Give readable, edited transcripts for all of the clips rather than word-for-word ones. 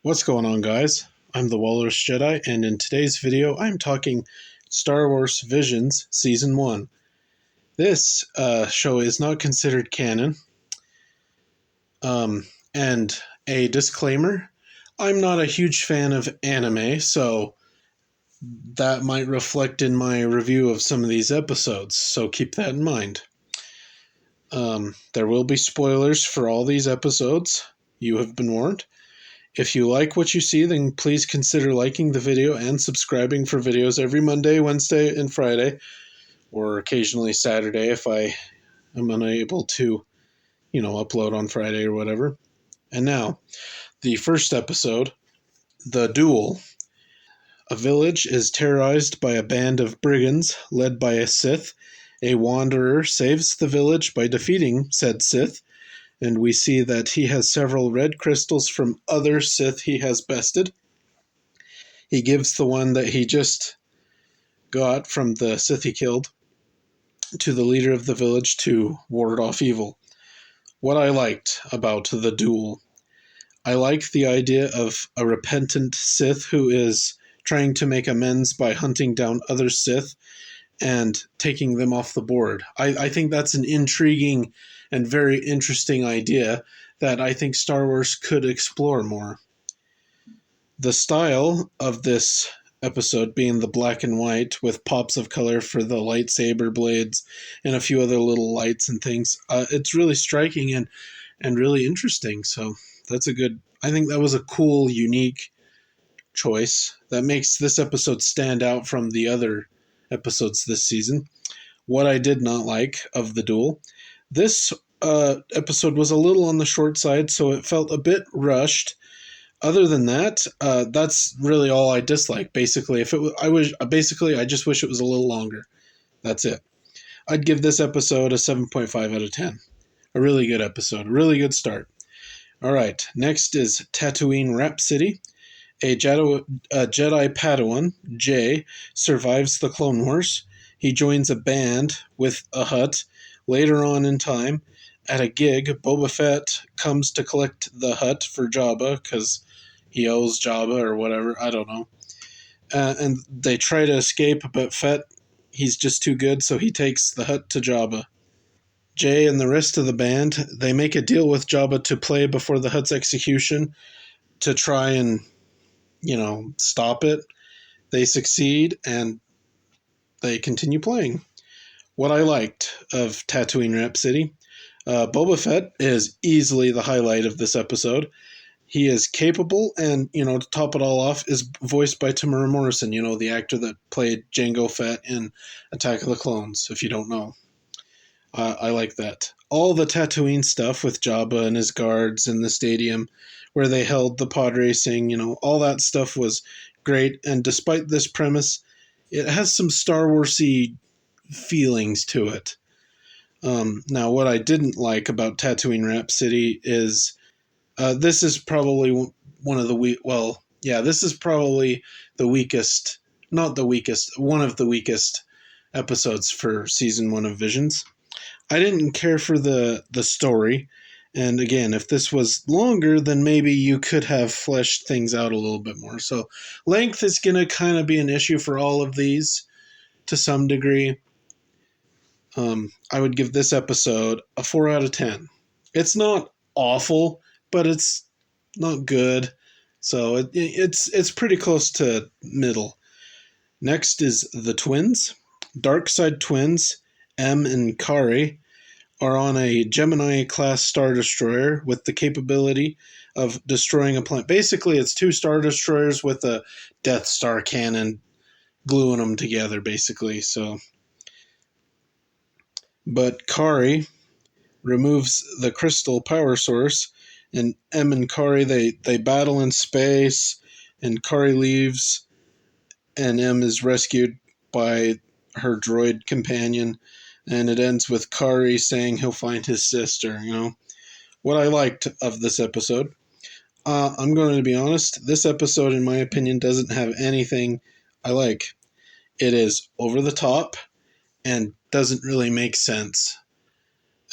What's going on, guys? I'm the Walrus Jedi, and in today's video, I'm talking Star Wars Visions Season 1. This show is not considered canon. And a disclaimer, I'm not a huge fan of anime, so that might reflect in my review of some of these episodes, so keep that in mind. There will be spoilers for all these episodes. You have been warned. If you like what you see, then please consider liking the video and subscribing for videos every Monday, Wednesday, and Friday, or occasionally Saturday if I am unable to, upload on Friday or whatever. And now, the first episode, The Duel. A village is terrorized by a band of brigands led by a Sith. A wanderer saves the village by defeating said Sith, and we see that he has several red crystals from other Sith he has bested. He gives the one that he just got from the Sith he killed to the leader of the village to ward off evil. What I liked about The Duel, I like the idea of a repentant Sith who is trying to make amends by hunting down other Sith and taking them off the board. I think that's an intriguing and very interesting idea that I think Star Wars could explore more. The style of this episode being the black and white with pops of color for the lightsaber blades and a few other little lights and things, it's really striking and really interesting. So I think that was a cool, unique choice that makes this episode stand out from the other episodes this season. What I did not like of The Duel, this episode was a little on the short side, so it felt a bit rushed. Other than that, that's really all I dislike. Basically, I just wish it was a little longer. That's it. I'd give this episode a 7.5 out of 10. A really good episode, a really good start. All right, next is Tatooine Rhapsody. A Jedi Padawan, Jay, survives the Clone Wars. He joins a band with a Hutt. Later on in time, at a gig, Boba Fett comes to collect the Hutt for Jabba because he owes Jabba or whatever. I don't know. And they try to escape, but Fett, he's just too good, so he takes the Hutt to Jabba. Jay and the rest of the band, they make a deal with Jabba to play before the Hutt's execution to try and stop it. They succeed and they continue playing. What I liked of Tatooine Rhapsody, Boba Fett is easily the highlight of this episode. He is capable, and to top it all off, is voiced by Temuera Morrison, the actor that played Jango Fett in Attack of the Clones, if you don't know. I like that. All the Tatooine stuff with Jabba and his guards in the stadium where they held the pod racing, all that stuff was great. And despite this premise, it has some Star Wars-y feelings to it. Now, what I didn't like about Tatooine Rhapsody is this is probably one of the this is probably the weakest, not the weakest, one of the weakest episodes for Season 1 of Visions. I didn't care for the story. And again, if this was longer, then maybe you could have fleshed things out a little bit more. So length is going to kind of be an issue for all of these to some degree. I would give this episode a 4 out of 10. It's not awful, but it's not good. So it's pretty close to middle. Next is The Twins. Dark Side Twins, M and Kari, are on a Gemini-class Star Destroyer with the capability of destroying a planet. Basically, it's two Star Destroyers with a Death Star cannon gluing them together, basically. But Kari removes the crystal power source, and M and Kari, they battle in space, and Kari leaves, and M is rescued by her droid companion, and it ends with Kari saying he'll find his sister, What I liked of this episode, I'm going to be honest, this episode, in my opinion, doesn't have anything I like. It is over the top and doesn't really make sense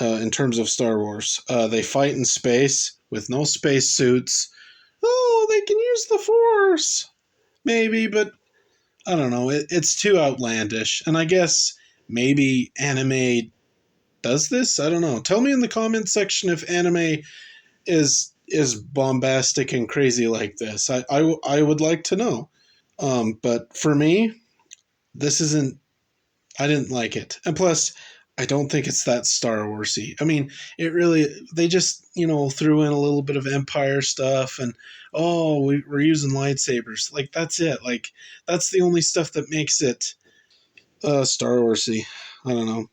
in terms of Star Wars. They fight in space with no space suits. Oh, they can use the Force. Maybe, but I don't know. It's too outlandish. And I guess maybe anime does this. I don't know. Tell me in the comments section if anime is bombastic and crazy like this. I would like to know. But for me, this isn't. I didn't like it, and plus, I don't think it's that Star Warsy. I mean, it really they just threw in a little bit of Empire stuff, and we're using lightsabers. Like that's it. Like that's the only stuff that makes it Star Warsy. I don't know.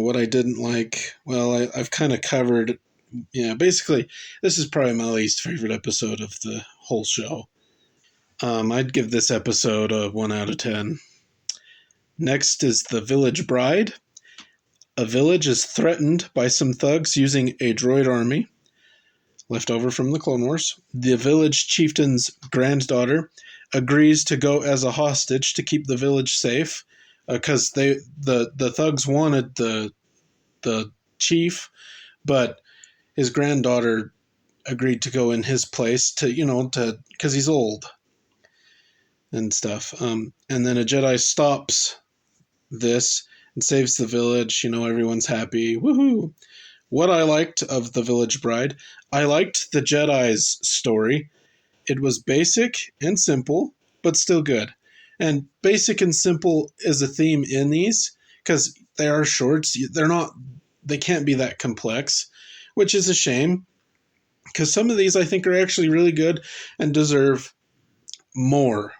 What I didn't like. Well, I've kind of covered. Yeah, basically, this is probably my least favorite episode of the whole show. I'd give this episode a 1 out of 10. Next is The Village Bride. A village is threatened by some thugs using a droid army, left over from the Clone Wars. The village chieftain's granddaughter agrees to go as a hostage to keep the village safe, because the thugs wanted the chief, but his granddaughter agreed to go in his place to because he's old and stuff. And then a Jedi stops this and saves the village. Everyone's happy. Woohoo! What I liked of The Village Bride, I liked the Jedi's story. It was basic and simple, but still good. And basic and simple is a theme in these because they are shorts. They can't be that complex, which is a shame because some of these I think are actually really good and deserve more.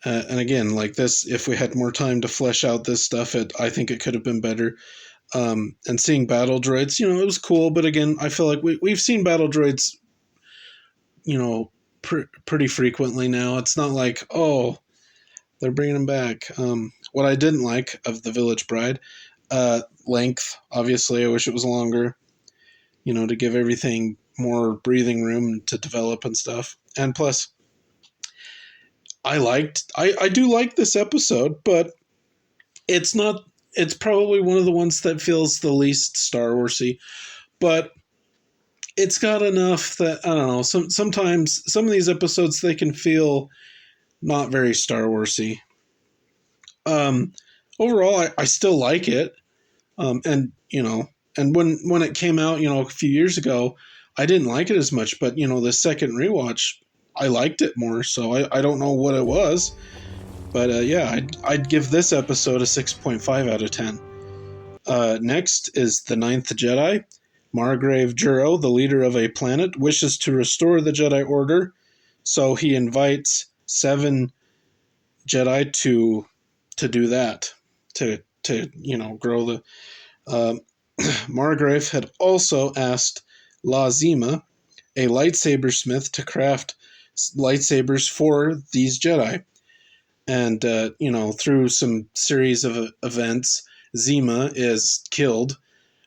And again, like this, if we had more time to flesh out this stuff, I think it could have been better. And seeing battle droids, it was cool. But again, I feel like we've seen battle droids, pretty frequently now. It's not like, they're bringing them back. What I didn't like of The Village Bride, length. Obviously, I wish it was longer, to give everything more breathing room to develop and stuff. And plus, I do like this episode, but it's probably one of the ones that feels the least Star Warsy, but it's got enough that, I don't know, sometimes some of these episodes, they can feel not very Star Warsy. Overall, I still like it. And when it came out, a few years ago, I didn't like it as much, but the second rewatch, I liked it more. So I don't know what it was, but yeah, I'd give this episode a 6.5 out of 10. Next is The Ninth Jedi. Margrave Juro, the leader of a planet, wishes to restore the Jedi Order, so he invites 7 Jedi to do that, to grow the. Margrave had also asked La Zima, a lightsaber smith, to craft lightsabers for these Jedi. And, through some series of events, Zima is killed.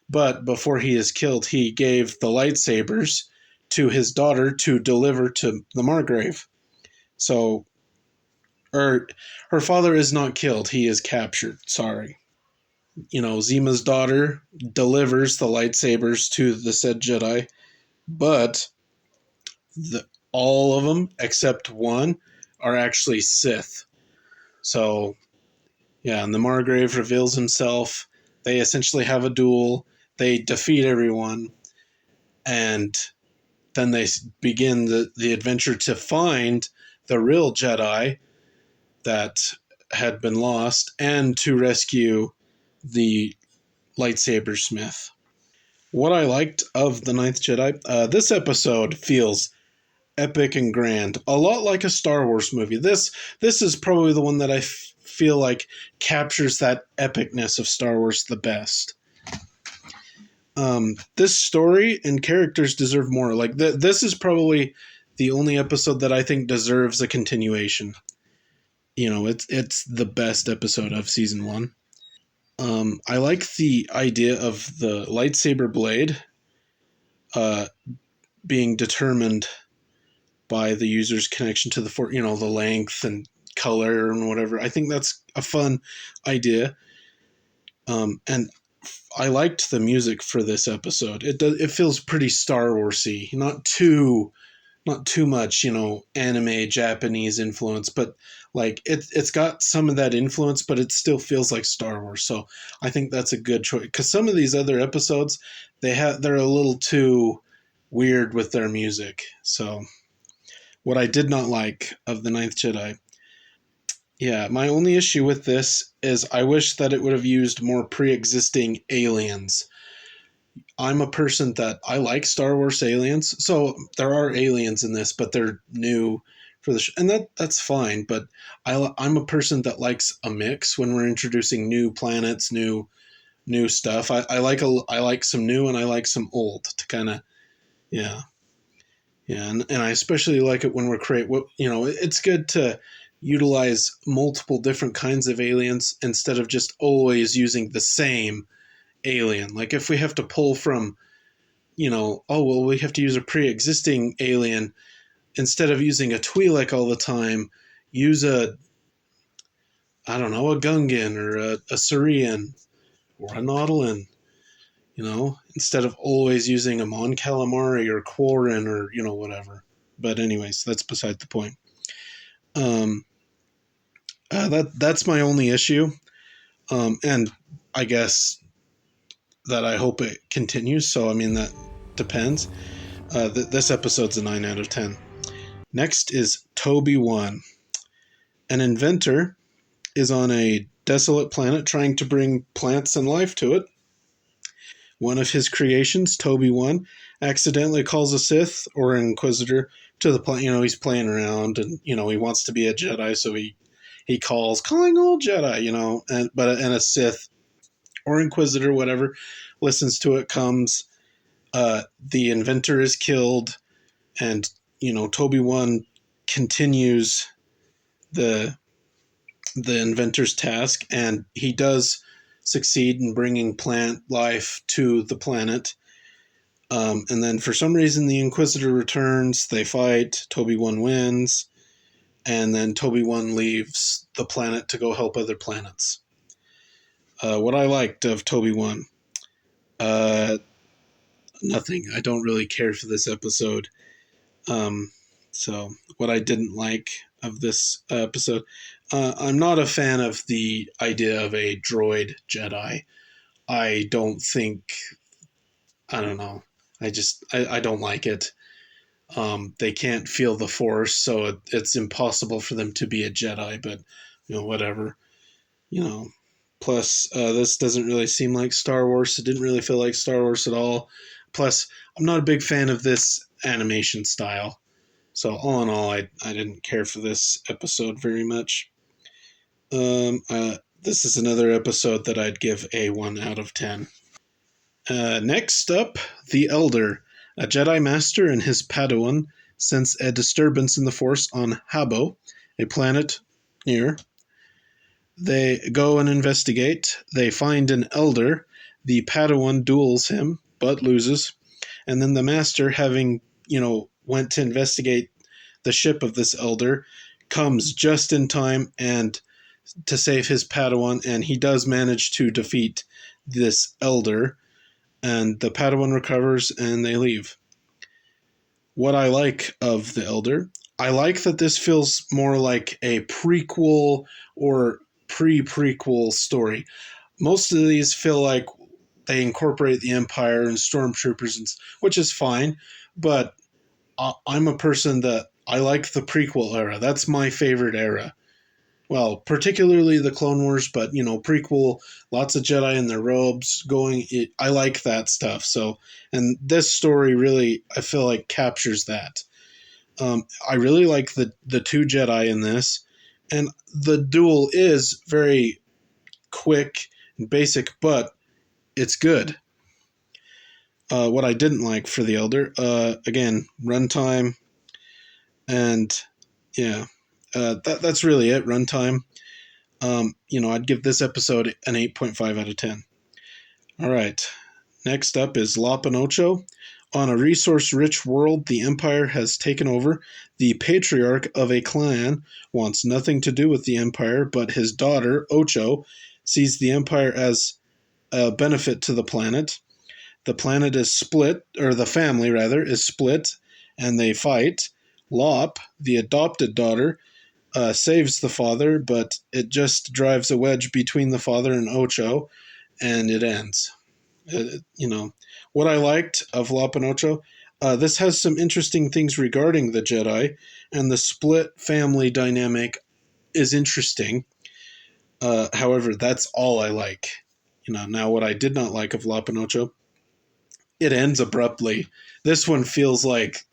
But before he is killed, he gave the lightsabers to his daughter to deliver to the Margrave. So, her father is not killed. He is captured. Sorry. Zima's daughter delivers the lightsabers to the said Jedi, but all of them except one are actually Sith. So, yeah, and the Margrave reveals himself. They essentially have a duel. They defeat everyone, and then they begin the adventure to find the real Jedi that had been lost and to rescue the lightsaber smith. What I liked of The Ninth Jedi, this episode feels epic and grand, a lot like a Star Wars movie. This is probably the one that I feel like captures that epicness of Star Wars the best. This story and characters deserve more. Like this is probably the only episode that I think deserves a continuation. It's the best episode of season 1. I like the idea of the lightsaber blade being determined by the user's connection to the Force, the length and color and whatever. I think that's a fun idea. And I liked the music for this episode. It feels pretty Star Warsy, not too, not too much, anime Japanese influence, but like it's got some of that influence, but it still feels like Star Wars. So I think that's a good choice, because some of these other episodes, they're a little too weird with their music. So what I did not like of the Ninth Jedi. Yeah, my only issue with this is I wish that it would have used more pre-existing aliens. I'm a person that I like Star Wars aliens, so there are aliens in this, but they're new for the show, and that's fine. But I'm a person that likes a mix when we're introducing new planets, new stuff. I like some new and I like some old to kind of, yeah. Yeah, and I especially like it when we're it's good to utilize multiple different kinds of aliens instead of just always using the same alien. Like if we have to pull from, oh well, we have to use a pre-existing alien instead of using a Twi'lek all the time. Use I don't know, a Gungan or a Saurian or a Nautolan. Instead of always using a Mon Calamari or Quarren or whatever. But anyways, that's beside the point. Um, that's my only issue, and I guess that I hope it continues. So I mean that depends. This episode's a 9 out of 10. Next is Toby 1. An inventor is on a desolate planet trying to bring plants and life to it. One of his creations, Toby 1, accidentally calls a Sith or an Inquisitor to the planet. He's playing around and, he wants to be a Jedi, so he calling all Jedi, and a Sith or Inquisitor, whatever, listens to it, comes. The inventor is killed, and, Toby 1 continues the inventor's task, and he does succeed in bringing plant life to the planet. And then for some reason, the Inquisitor returns. They fight. Toby 1 wins. And then Toby 1 leaves the planet to go help other planets. What I liked of Toby 1? Nothing. I don't really care for this episode. So what I didn't like of this episode, I'm not a fan of the idea of a droid Jedi. I don't know. I don't like it. They can't feel the Force, so it's impossible for them to be a Jedi, but, whatever. Plus, this doesn't really seem like Star Wars. It didn't really feel like Star Wars at all. Plus, I'm not a big fan of this animation style. So all in all, I didn't care for this episode very much. This is another episode that I'd give a 1 out of 10. Next up, The Elder. A Jedi Master and his Padawan sense a disturbance in the Force on Habbo, a planet near. They go and investigate. They find an Elder. The Padawan duels him, but loses. And then the Master, having, went to investigate the ship of this Elder, comes just in time and to save his Padawan, and he does manage to defeat this Elder, and the Padawan recovers and they leave. What I like of the Elder, I like that this feels more like a prequel or pre-prequel story. Most of these feel like they incorporate the Empire and stormtroopers, which is fine, but I'm a person that I like the prequel era. That's my favorite era. Well, particularly the Clone Wars, but, prequel, lots of Jedi in their robes I like that stuff. So, and this story really, I feel like, captures that. I really like the two Jedi in this, and the duel is very quick and basic, but it's good. What I didn't like for the Elder, again, runtime, and yeah, that's really it. Runtime. I'd give this episode an 8.5 out of 10. All right. Next up is Lop Ocho. On a resource-rich world the Empire has taken over, the patriarch of a clan wants nothing to do with the Empire, but his daughter, Ocho, sees the Empire as a benefit to the planet. The planet is split, or the family, rather, is split, and they fight. Lop, the adopted daughter, saves the father, but it just drives a wedge between the father and Ocho, and it ends. What I liked of Lop and Ocho, this has some interesting things regarding the Jedi, and the split family dynamic is interesting. However, that's all I like. Now what I did not like of Lop and Ocho, it ends abruptly. This one feels like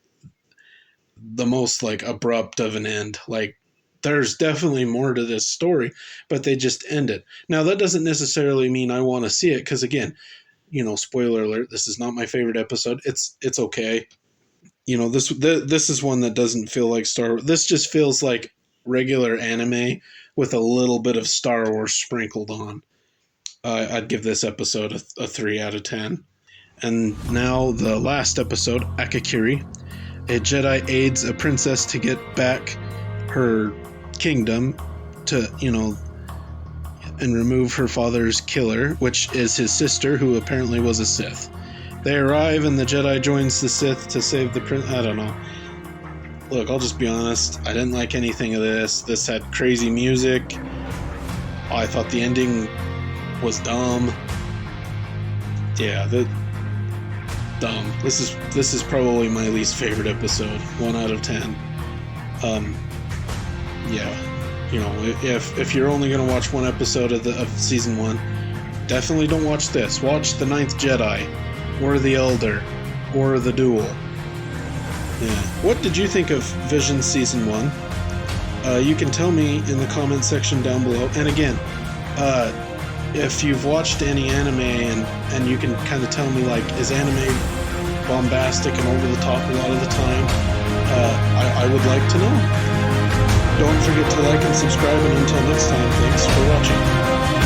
the most like abrupt of an end. Like there's definitely more to this story, but they just end it. Now that doesn't necessarily mean I want to see it, because again, spoiler alert, this is not my favorite episode. It's okay. This is one that doesn't feel like Star Wars. This just feels like regular anime with a little bit of Star Wars sprinkled on. I'd give this episode a 3 out of 10. And now the last episode, Akakiri. A Jedi aids a princess to get back her kingdom to, and remove her father's killer, which is his sister, who apparently was a Sith. They arrive and the Jedi joins the Sith to save the prince. I don't know. Look, I'll just be honest. I didn't like anything of this. This had crazy music. I thought the ending was dumb. Yeah, dumb. This is probably my least favorite episode. 1 out of 10. If you're only gonna watch one episode of season 1, definitely don't watch this. Watch the Ninth Jedi, or the Elder, or the Duel. Yeah. What did you think of Vision season 1? You can tell me in the comment section down below. And again, if you've watched any anime and you can kind of tell me, like, is anime bombastic and over the top a lot of the time? I would like to know. Don't forget to like and subscribe, and until next time, thanks for watching.